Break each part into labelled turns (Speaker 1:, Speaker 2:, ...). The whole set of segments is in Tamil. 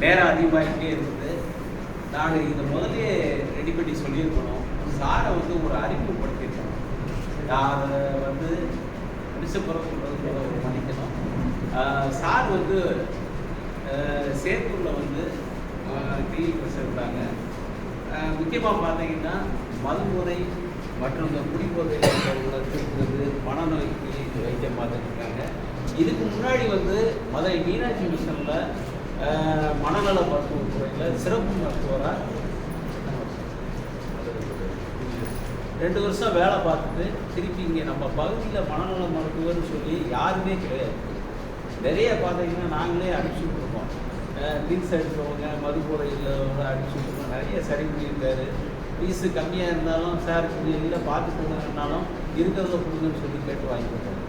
Speaker 1: நேரம் அதிகமாகிட்டே இருக்குது. நான் இதை முதலே ரெடி பண்ணி சொல்லியிருக்கணும். சாரை வந்து ஒரு அறிமுகப்படுத்தியிருக்கணும். நான் அதை வந்து பிடிச்சப்புறம் சொல்கிறது ஒரு மன்னிக்கணும். சார் வந்து சேத்தூரில் வந்து கிளினிக் இருந்தாங்க. முக்கியமாக பார்த்தீங்கன்னா மதுமுறை மற்றும் இந்த குடிபோதை இருக்கிறது, மனநோய்க்கு வைத்தியம் பார்த்துருக்காங்க. இதுக்கு முன்னாடி வந்து மதுரை மீனாட்சி மிஷனில் மனநல மருத்துவத்துறையில் சிறப்பு மருத்துவராக 2 வருஷம் வேலை பார்த்துட்டு திருப்பி இங்கே நம்ம பகுதியில் மனநல மருத்துவர்னு சொல்லி யாருமே கிடையாது. நிறைய பார்த்தீங்கன்னா நாங்களே அனுப்பிச்சி கொடுப்போம். ட்ரிங்க்ஸ் அடிக்கிறவங்க, மதுபோதையில் அனுப்பிச்சி கொடுப்போம். நிறைய சரி பண்ணியிருக்காரு. ஃபீஸு கம்மியாக இருந்தாலும் சார் இல்லை பார்த்துக்கணுன்னாலும் இருக்கிறத கொடுங்கன்னு சொல்லி கேட்டு வாங்கி கொடுப்போம்.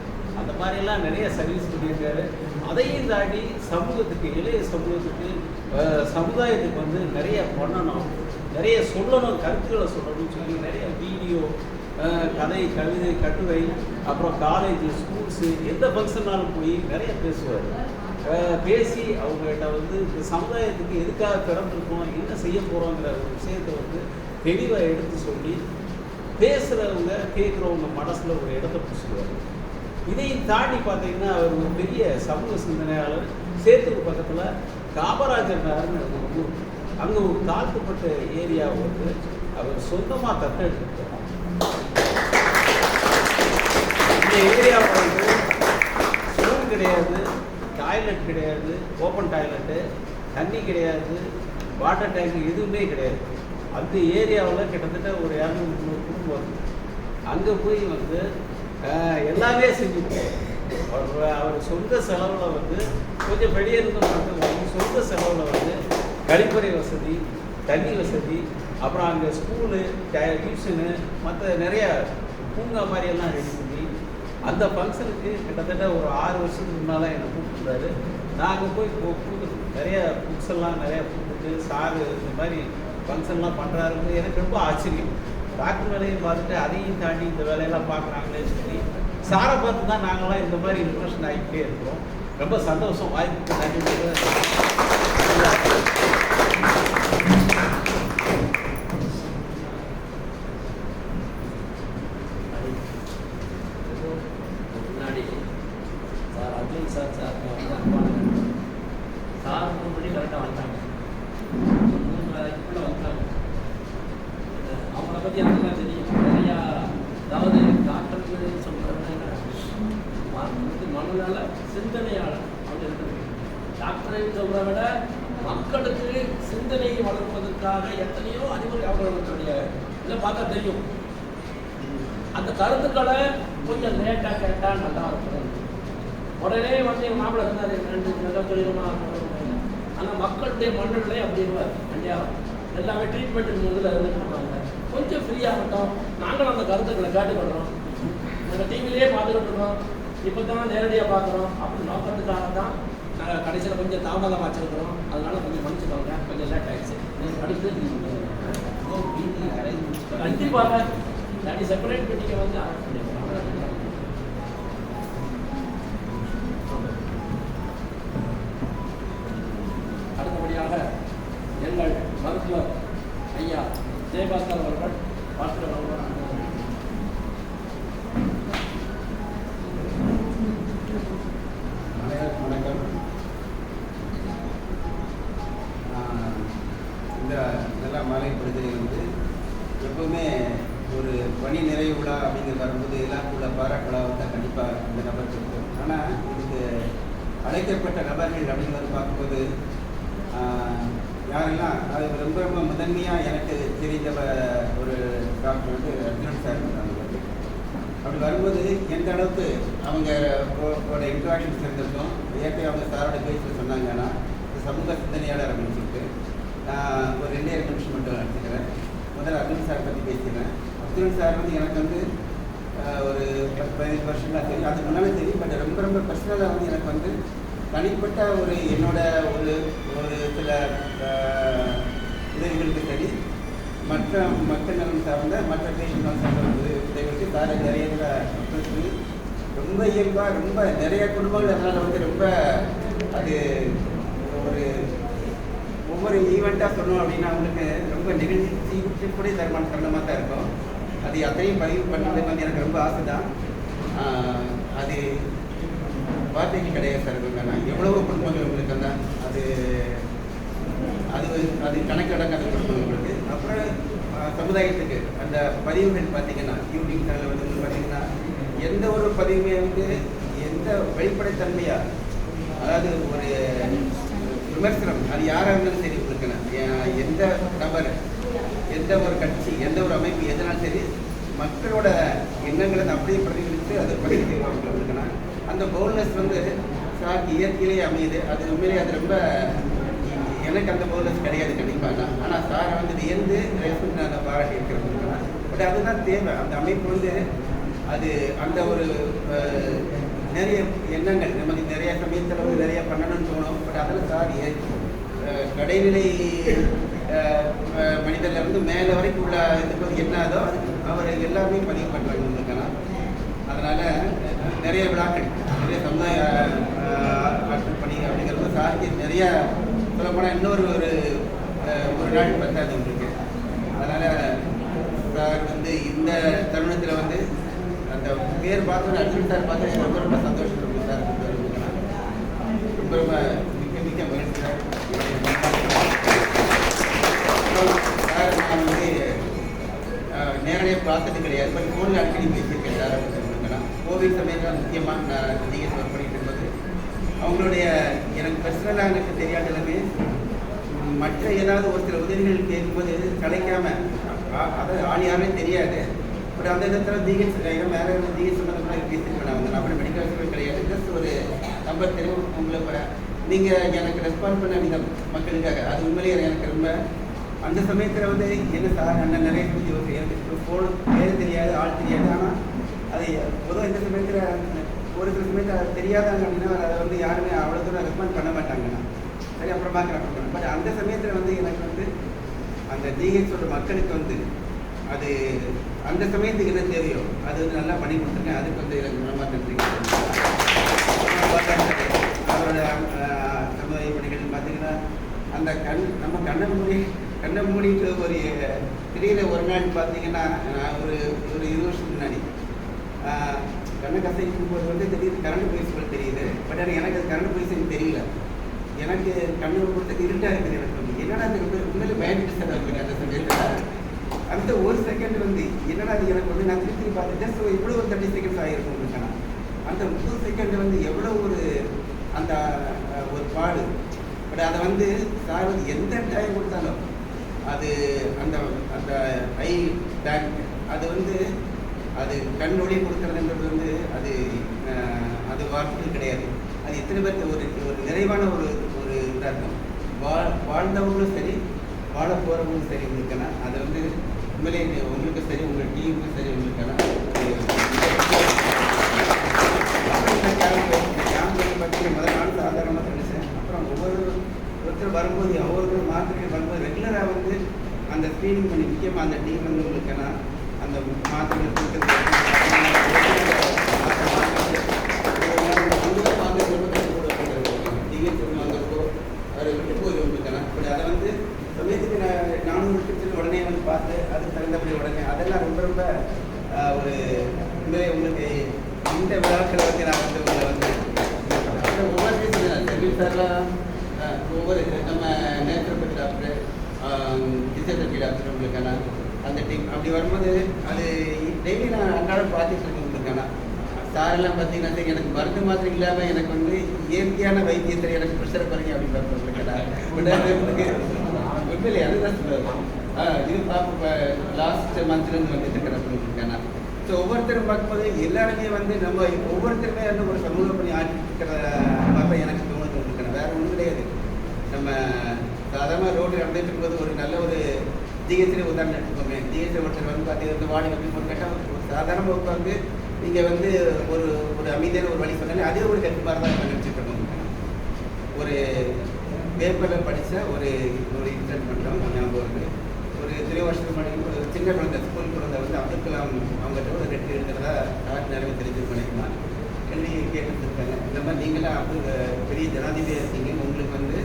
Speaker 1: அந்த மாதிரியெல்லாம் நிறைய சர்வீஸ் பண்ணியிருக்காரு. அதையும் தாண்டி சமூகத்துக்கு, இளைய சமூகத்துக்கு, சமுதாயத்துக்கு வந்து நிறைய பண்ணணும், நிறைய சொல்லணும், கருத்துக்களை சொல்லணும்னு சொல்லி நிறைய வீடியோ, கதை, கவிதை, கட்டுரை, அப்புறம் காலேஜ், ஸ்கூல்ஸு, எந்த ஃபங்க்ஷன்னாலும் போய் நிறைய பேசுவார். பேசி அவங்ககிட்ட வந்து இந்த சமுதாயத்துக்கு எதுக்காக பிறந்திருக்கோம், என்ன செய்ய போகிறோங்கிற ஒரு விஷயத்தை வந்து தெளிவாக எடுத்து சொல்லி பேசுகிறவங்க, கேட்குறவங்க மனசில் ஒரு இடத்த பிடிச்சிடுவார். இதையும் தாண்டி பார்த்தீங்கன்னா அவர் ஒரு பெரிய சமூக சிந்தனையாளர். சேத்தூர் பக்கத்தில் காமராஜர் நகர்னு ஒரு ஊர், அங்கே ஒரு தாழ்த்தப்பட்ட ஏரியாவை வந்து அவர் சொந்தமாக தத்தெடுத்துட்டார். இந்த ஏரியாவில் வந்து ஸ்கூல் கிடையாது, டாய்லெட் கிடையாது, ஓப்பன் டாய்லெட்டு, தண்ணி கிடையாது, வாட்டர் டேங்க் எதுவுமே கிடையாது. அந்த ஏரியாவில் கிட்டத்தட்ட ஒரு 200-300 குடும்பம் இருக்குது. அங்கே போய் வந்து எல்லாமே செஞ்சுருக்கோம். அவர் சொந்த செலவில் வந்து கொஞ்சம் வெளியே இருந்த சொந்த செலவில் வந்து கழிப்பறை வசதி, தண்ணி வசதி, அப்புறம் அங்கே ஸ்கூலு, டியூஷனு, மற்ற நிறையா பூங்கா மாதிரியெல்லாம் ரெடி பண்ணி அந்த ஃபங்க்ஷனுக்கு கிட்டத்தட்ட ஒரு 6 வருஷத்துக்கு முன்னால் என்னை கூப்பிட்டுருந்தாரு. நாங்கள் போய் கொடுத்துட்டு நிறையா புக்ஸ் எல்லாம் நிறையா கொடுத்துட்டு சார் இந்த மாதிரி ஃபங்க்ஷன்லாம் பண்ணுறாருன்னு எனக்கு ரொம்ப ஆச்சரியம். டாக்டர் வேலையை பார்த்துட்டு அதையும் தாண்டி இந்த வேலையெல்லாம் பார்க்குறாங்களே சொல்லி சாரை பார்த்து தான் நாங்களாம் இந்த மாதிரி இன்ட்ரெஸ்ட் ஆகிக்கிட்டே இருக்கிறோம். ரொம்ப சந்தோஷம். வாய்ப்புக்கு நன்றி.
Speaker 2: மனநல சிந்தனையாளர் அப்படி இருக்கிறது. டாக்டரை சொல்றதை விட மக்களுக்கு சிந்தனையை வளர்ப்பதற்காக எத்தனையோ அறிவுரை அவர்களுடைய இதை பார்த்தா தெரியும். அந்த கருத்துக்களை கொஞ்சம் லேட்டாக கேட்டால் நல்லா இருக்கும். உடனே வந்து எங்கள் மாப்பிள்ளை இருந்தார், 2 சொல்லிடுமா. ஆனால் மக்களுடைய மனநிலை அப்படி இருவார். கண்டிப்பாக எல்லாமே ட்ரீட்மெண்ட் இதில் இருந்துருப்பாங்க. கொஞ்சம் ஃப்ரீயாகட்டும், நாங்களும் அந்த கருத்துக்களை கேட்டுக்கொள்கிறோம். நாங்கள் டிவிலேயே பார்த்துக்கிட்டு இருக்கோம், இப்போ தான் நேரடியாக பார்க்குறோம். அப்படி நோக்கிறதுக்காக தான் நாங்கள் கடைசியில் கொஞ்சம் தாமதமாக வச்சுருக்கிறோம். அதனால கொஞ்சம் மன்னிச்சுக்கோங்க, கொஞ்சம் லேட் ஆகிடுச்சு. அடுத்து கண்டிப்பாக இல்லாட்டி செப்பரேட் மீட்டிங்கை வந்து அரேஞ்ச் பண்ணிடுவோம். அடுத்தபடியாக எங்கள் மருத்துவர் ஐயா ஜெயபாஸ்கர் அவர்கள் பாஸ்கர் அவர்கள்
Speaker 3: வணக்கம். இந்த நல்ல மாலை பொழுதில் வந்து எப்பவுமே ஒரு பணி நிறைவு விழா அப்படிங்கிற வரும்போது எல்லாருக்குள்ள பாராட்டு விழா வந்து கண்டிப்பாக இந்த நபருக்கு இருக்கும். ஆனால் இதுக்கு அழைக்கப்பட்ட நபர்கள் அப்படிங்கிறது பார்க்கும்போது யாரெல்லாம் அது ரொம்ப ரொம்ப முதன்மையாக எனக்கு தெரிந்த ஒரு டாக்டர் வந்து அர்ஜுனன் சார் இருந்தாங்க. அப்படி வரும்போது எந்த அளவுக்கு அவங்களோட இன்ட்ராக்ஷன்ஸ் இருந்திருக்கும். ஏற்கனவே அவங்க சாரோட பேசிட்டு சொன்னாங்கன்னா சமூக சிந்தனையாளர் அப்படின்னு சொல்லிட்டு நான் ஒரு 2 நிமிஷம் மட்டும் எடுத்துக்கிறேன். முதல்ல அர்ஜுன் சார் பற்றி பேசுகிறேன். அர்ஜுன் சார் வந்து எனக்கு வந்து ஒரு 10-15 வருஷங்களாக தெரியும். அதுக்கு முன்னாலே தெரியும். பட் ரொம்ப ரொம்ப பர்சனலாக வந்து எனக்கு வந்து தனிப்பட்ட ஒரு என்னோட ஒரு சில உதவிகளுக்கு சரி, மற்ற மக்கள் நலன் சார்ந்த மற்ற பேஷண்ட் நலன் சார்ந்த உதவிகளுக்கு சாரை நிறைய மக்களுக்கு ரொம்ப இயல்பாக ரொம்ப நிறைய குடும்பங்கள் அதனால் வந்து ரொம்ப அது ஒரு ஒவ்வொரு ஈவெண்ட்டாக சொன்னோம் அப்படின்னா அவங்களுக்கு ரொம்ப நிகழ்ச்சி கூட தரமாக தான் இருக்கும். அது அத்தனையும் பதிவு பண்ணுறது வந்து எனக்கு ரொம்ப ஆசை தான். அது வார்த்தைகள் கிடையாது சார். நான் எவ்வளவோ குடும்பங்கள் உங்களுக்கு தான் அது அது அது கணக்கடங்காத குடும்பங்களுக்கு. அப்புறம் சமுதாயத்துக்கு அந்த பதிவுகள் பார்த்தீங்கன்னா யூடியூப் சேனல் வந்து பார்த்தீங்கன்னா எந்த ஒரு பதிவுமே வந்து எந்த வெளிப்படைத்தன்மையாக, அதாவது ஒரு விமர்சனம் அது யாராக இருந்தாலும் சரி உங்களுக்கு எந்த நபர், எந்த ஒரு கட்சி, எந்த ஒரு அமைப்பு எதனாலும் சரி மக்களோட எண்ணங்களை அப்படியே பிரதிபலித்து அதை பதிவு செய்வாங்க. அந்த பவுல்னஸ் வந்து சார் இயற்கையிலேயே அமையுது. அது உண்மையிலேயே அது ரொம்ப எனக்கு அந்த பவுல்னஸ் கிடையாது கண்டிப்பாக. ஆனால் சாரை வந்து வியந்து ரெஸ்பெக்ட் நான் பாராட்டி இருக்கிறேன். பட் அதுதான் தேவை. அந்த அமைப்பு வந்து அது அந்த ஒரு நிறைய எண்ணங்கள் நமக்கு நிறைய சமயத்தில் வந்து நிறைய பண்ணணும்னு தோணும். பட் அதில் சார் கடைநிலை மனிதர்கள் வந்து மேலே வரைக்கும் உள்ள இது என்னதோ அது அவர் எல்லாருமே பதிவு பண்ணுறாங்க உங்களுக்கான. அதனால் நிறைய விழாக்கள், நிறைய சமுதாய ஆற்றல் பணி அப்படிங்கிறது சாருக்கு நிறைய சொல்லப்போனால் இன்னொரு ஒரு நாள் பத்தாது உங்களுக்கு. அதனால் சார் வந்து இந்த தருணத்தில் வந்து அந்த பேர் பார்த்தோன்னு அர்ஜுன் சார் பார்த்தா எனக்கு ரொம்ப ரொம்ப சந்தோஷம் இருக்கும் சார். ரொம்ப ரொம்ப மிக்க மிக்க மகிழ்ச்சி சார். சார் நான் வந்து நேரடியாக பார்த்தது கிடையாது. பட் ஃபோனில் அடிக்கடி பேசியிருக்கேன் சார். கோவிட் சமயத்தில் முக்கியமாக நான் டிஎஸ் ஒர்க் பண்ணிட்டு இருந்தது அவங்களுடைய எனக்கு பர்சனலாக எனக்கு தெரியாத எல்லாமே மற்ற ஏதாவது ஒரு சில உதவிகள் கேட்கும்போது கிடைக்காம அதை ஆள் யாருமே தெரியாது. பட் அந்த இடத்துல டிஹெச் வேறு டிஹெச் சம்மந்தமாக பேசியிருப்பேன். அவங்க அப்படி மெடிக்கல் கிடையாது. ஜஸ்ட் ஒரு நம்பர் தெரியும் உங்களை நீங்கள் எனக்கு ரெஸ்பாண்ட் பண்ண நீங்கள் மக்களுக்காக அது உண்மையிலேயே எனக்கு ரொம்ப அந்த சமயத்தில் வந்து என்ன சார் அண்ணன் நிறைய எனக்கு ஃபோன் பேர் தெரியாது, ஆள் தெரியாது. ஆனால் அது பொதுவாக இந்த சமயத்தில் ஒரு சில சமயத்தில் அது தெரியாதாங்க அப்படின்னா அதை வந்து யாருமே அவ்வளோ தூரம் ரெஸ்பாண்ட் பண்ண மாட்டாங்கண்ணா. சரி அப்புறம் பார்க்குறேன். பட் அந்த சமயத்தில் வந்து எனக்கு வந்து அந்த ஜிஹெச்சோட மக்களுக்கு வந்து அது அந்த சமயத்துக்கு என்ன தேவையோ அது வந்து நல்லா பண்ணி கொடுத்துருக்கேன். அதுக்கு வந்து எனக்கு மனமாக நன்றி. அவரோட சமுதாய பணிகள் பார்த்தீங்கன்னா அந்த நம்ம கண்ணை மூடிட்டு ஒரு திடீர்னு ஒரு நாள் பார்த்தீங்கன்னா ஒரு 20 வருஷத்துக்கு முன்னாடி கண்ணை கசைக்கும் போது வந்து திடீர்னு கரண்ட் போய் சொல்ல தெரியுது. பட் ஆனால் எனக்கு அது கரண்ட் போய் தெரியல. எனக்கு கண்ணு கொடுத்துட்டு இருட்டாக இருக்குது. எனக்கு வந்து என்னடா அது உண்மையிலே பயந்துட்டு சார் இருக்குது. அந்த சமயத்தில் அந்த ஒரு செகண்ட் வந்து என்னடா அது எனக்கு வந்து நான் திருப்பி பார்த்து ஜஸ்ட் இவ்வளோ ஒரு 30 செகண்ட்ஸ் ஆகிருக்கும் இருக்குன்னா அந்த 30 செகண்ட் வந்து எவ்வளோ ஒரு அந்த ஒரு பாடு. பட் அதை வந்து சார் வந்து எந்த டைம் கொடுத்தாலும் அது அந்த அந்த ஐ பேங்க் அது வந்து அது கண்ணொழி கொடுக்கறதுன்றது வந்து அது அது வார்த்தைகள் கிடையாது. அது எத்தனை பேருக்கு ஒரு நிறைவான ஒரு இதாக இருக்கும். வாழ்ந்தவங்களும் சரி வாழ போகிறவங்களும் சரி உங்களுக்கான அது வந்து உண்மையிலே உங்களுக்கு சரி உங்கள் டீமுக்கும் சரி உங்களுக்கான கேம்ப் பார்த்தீங்கன்னா முதல் நாள் சாதாரணமாக நினைச்சேன். அப்புறம் ஒருத்தர் வரும்போது ஒவ்வொருத்தர் மாத்திரைகள் வரும்போது ரெகுலராக வந்து அந்த ஸ்க்ரீனிங் பண்ணி முக்கியமாக அந்த டீம் வந்து உங்களுக்கான அந்த மாத்திரைகள் கொடுக்குறது அதை விட்டு போய் உங்களுக்கான பட் அதை வந்து சமயத்துக்கு நானும் விட்டு உடனே வந்து பார்த்து அதுக்கு தகுந்தபடி உடனே அதெல்லாம் ரொம்ப ரொம்ப ஒரு உண்மையை உங்களுக்கு இந்த விழாக்களை வந்து நான் வந்து உங்களை வந்து ஒவ்வொரு செல்வி சார்லாம் ஒவ்வொரு நம்ம நேச்சுரோபதி டாக்டர் பிசியோதெரபி டாக்டர் உங்களுக்கான அந்த டீம் அப்படி வரும்போது அது டெய்லி நான் அன்றாடம் பார்த்துட்டு இருக்கேன் உங்களுக்கான சாரெல்லாம் பார்த்தீங்கன்னா சரி எனக்கு மருந்து மாத்திரை இல்லாமல் எனக்கு வந்து இயற்கையான வைத்தியத்தில் எனக்கு ப்ரெஷர் பாருங்க அப்படின்னு பார்த்துருக்கேன். உண்மையிலே அதுதான் சொல்லுவாங்க. இது பார்ப்ப லாஸ்ட் மந்த்லேருந்து வந்துட்டு இருக்கிறேன். ஸோ ஒவ்வொருத்தரும் பார்க்கும்போது எல்லாருமே வந்து நம்ம ஒவ்வொருத்தருமே வந்து ஒரு சமூக பணி ஆற்றிட்டு இருக்கிற மாதிரி எனக்கு தோணுது இருக்கிறேன். வேறு ஒன்றும் கிடையாது. நம்ம சாதாரண ரோடு நடந்துட்டு இருக்கும்போது ஒரு நல்ல ஒரு ஜிஹெச்சில் உதாரணம் எடுத்துக்கோங்க. ஜிஹெச்சில் ஒருத்தர் வந்து பார்த்தீங்கன்னா வாடி அப்படின்னு ஒரு கட்டம் ஒரு சாதாரண உட்காந்து நீங்கள் வந்து ஒரு அமைதியான ஒரு வழி சொன்னாலே அதே ஒரு கட்டு மாதிரி தான் நினச்சிட்டு இருக்கோம். ஒரு பேப்பரில் படித்த ஒரு இன்சிடென்ட் பண்ணுறோம் ஞாபகம் இருக்குது. ஒரு 3 வருஷத்துக்கு முன்னாடி ஒரு சின்ன குழந்தை ஸ்கூல் குழந்தை வந்து அப்துல் கலாம் அவங்ககிட்ட ஒரு ரெட்டு எழுதுறதா நிறைய தெரிஞ்சு பண்ணிக்கலாம் கேள்வி கேட்டுருக்காங்க. இந்த மாதிரி நீங்களாம் பெரிய ஜனாதிபதி இருக்கீங்க, உங்களுக்கு வந்து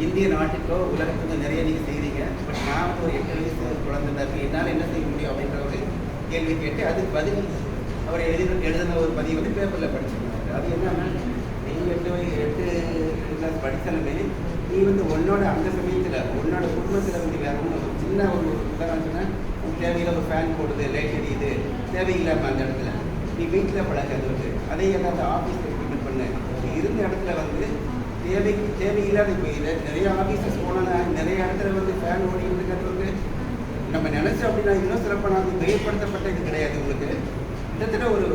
Speaker 3: இந்திய நாட்டுக்கோ உலகத்துக்கோ நிறைய நீங்கள் செய்கிறீங்க. பட் நான் வந்து ஒரு 8 வயசு குழந்தை இருக்கு, என்னால் என்ன செய்ய முடியும் அப்படின்ற ஒரு கேள்வி கேட்டு அதுக்கு பதில் அவர் எழுதின ஒரு பதிவு வந்து பேப்பரில் படிச்சுருக்காரு. அது என்னன்னா, நீ 8 கிளாஸ் படித்தாலுமே நீ வந்து உன்னோட அந்த சமயத்தில் உன்னோட குடும்பத்தில் வந்து வேற ஒரு சின்ன ஒரு உதாரணம் சொன்னால் உனக்கு தேவையில்லாம ஒரு ஃபேன் போடுது, லைட் எரியுது, தேவையில்லாமல் அந்த இடத்துல நீ வீட்டில் பழகிறது வந்து அதே அந்த ஆஃபீஸில் இம்ப்ளிமெண்ட் பண்ணு. நீ இருந்த இடத்துல வந்து தேவையில்லாத இப்போ இதை நிறைய ஆஃபீஸஸ் போனால் நிறைய இடத்துல வந்து ஃபேன் ஓடிக்கிறது வந்து நம்ம நினச்சோம் அப்படின்னா இன்னும் சிறப்பாக அது மேம்படுத்தப்பட்ட இது கிடையாது. உங்களுக்கு கிட்டத்தட்ட ஒரு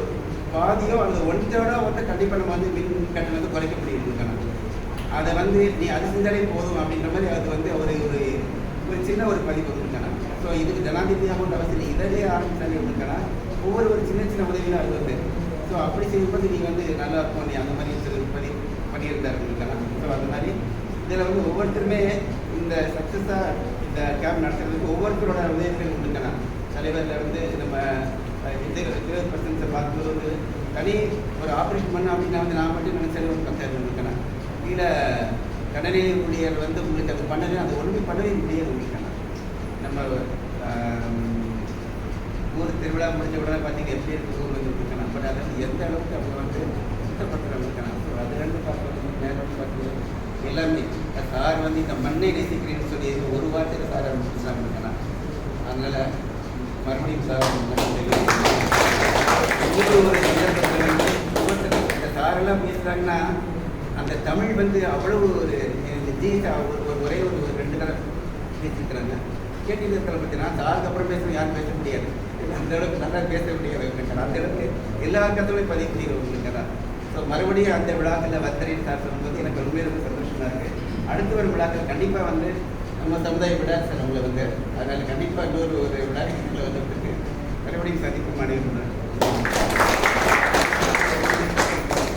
Speaker 3: பாதியோ அல்லது 1/3 வந்து கண்டிப்பாக நம்ம வந்து மின் கட்டணம் வந்து குறைக்க முடியும். அதை வந்து நீ அது செஞ்சாலே போதும் அப்படின்ற மாதிரி அது வந்து ஒரு சின்ன ஒரு பதிவு வந்துருக்கணும். ஸோ இதுக்கு ஜனாதிபதியாக ஒரு அவசியம் இதிலே ஆரம்பித்தாலே வந்துருக்கனா ஒவ்வொரு சின்ன சின்ன உதவியும் அது வந்து ஸோ அப்படி செய்யும்போது நீ வந்து நல்லா இருக்கும். நீ அந்த மாதிரி பதிவு பண்ணியிருந்தாரு இருக்கலாம். ஸோ அந்த மாதிரி இதில் வந்து ஒவ்வொருத்தருமே இந்த சக்ஸஸாக இந்த கேம்ப் நடத்துறதுக்கு ஒவ்வொருத்தரோட உதவிகள் இருக்கலாம். தலைவரில் வந்து நம்ம 20% பார்க்கும்போது வந்து தனி ஒரு ஆப்ரேஷன் பண்ண அப்படின்னா வந்து நான் மட்டும் நினைச்சாலும் ஒரு 10,000 இருக்கலாம். கீழே கடனிலை ஊழியர் வந்து உங்களுக்கு அது பண்ணவே அது ஒன்றுமே பண்ணவே முடியாது. உங்களுக்கு நம்ம ஊர் திருவிழா முடிஞ்ச உடனே பார்த்தீங்க எப்படி இருக்கு ஊர் வந்து இருக்கலாம். பட் அதை வந்து எந்த அளவுக்கு அவங்க வந்து சுத்தப்படுத்துகிறாங்க இருக்கலாம். ஸோ அது ரெண்டு பார்க்குறது மேலும் பார்க்குறது எல்லாமே சார் வந்து இந்த மண்ணை நேசிக்கிறேன்னு சொல்லி ஒரு வார்த்தையில் சார் முடிச்சாங்க இருக்கலாம். அதனால் மறுபடியும் சார் ஒவ்வொரு ஒரு சந்தர்ப்பத்தில் வந்து ஒவ்வொருத்தரும் இந்த சாரெல்லாம் பேசுகிறாங்கன்னா அந்த தமிழ் வந்து அவ்வளவு ஒரு ஒரே ஒரு 2 தடவை பேசியிருக்கிறாங்க. கேட்டு இருக்கிற பார்த்தீங்கன்னா சாருக்கு அப்புறம் பேசணும் யாரும் பேச முடியாது. அந்த அளவுக்கு நல்லா பேச முடியாது. அந்த அளவுக்கு எல்லா கருத்துமே பதிவு செய்கிறவங்க. ஸோ மறுபடியும் அந்த விழாக்களில் வத்தரின் சார் சொல்லும்போது எனக்கு உண்மையில ரொம்ப சந்தோஷமாக இருக்குது. அடுத்த ஒரு விழாக்கள் கண்டிப்பாக வந்து நம்ம சமுதாய விழா சார் உங்களை வந்து அதனால் கண்டிப்பாக இன்னொரு விழாக்களில் வந்து மறுபடியும் சந்திக்கும் அனைவரும்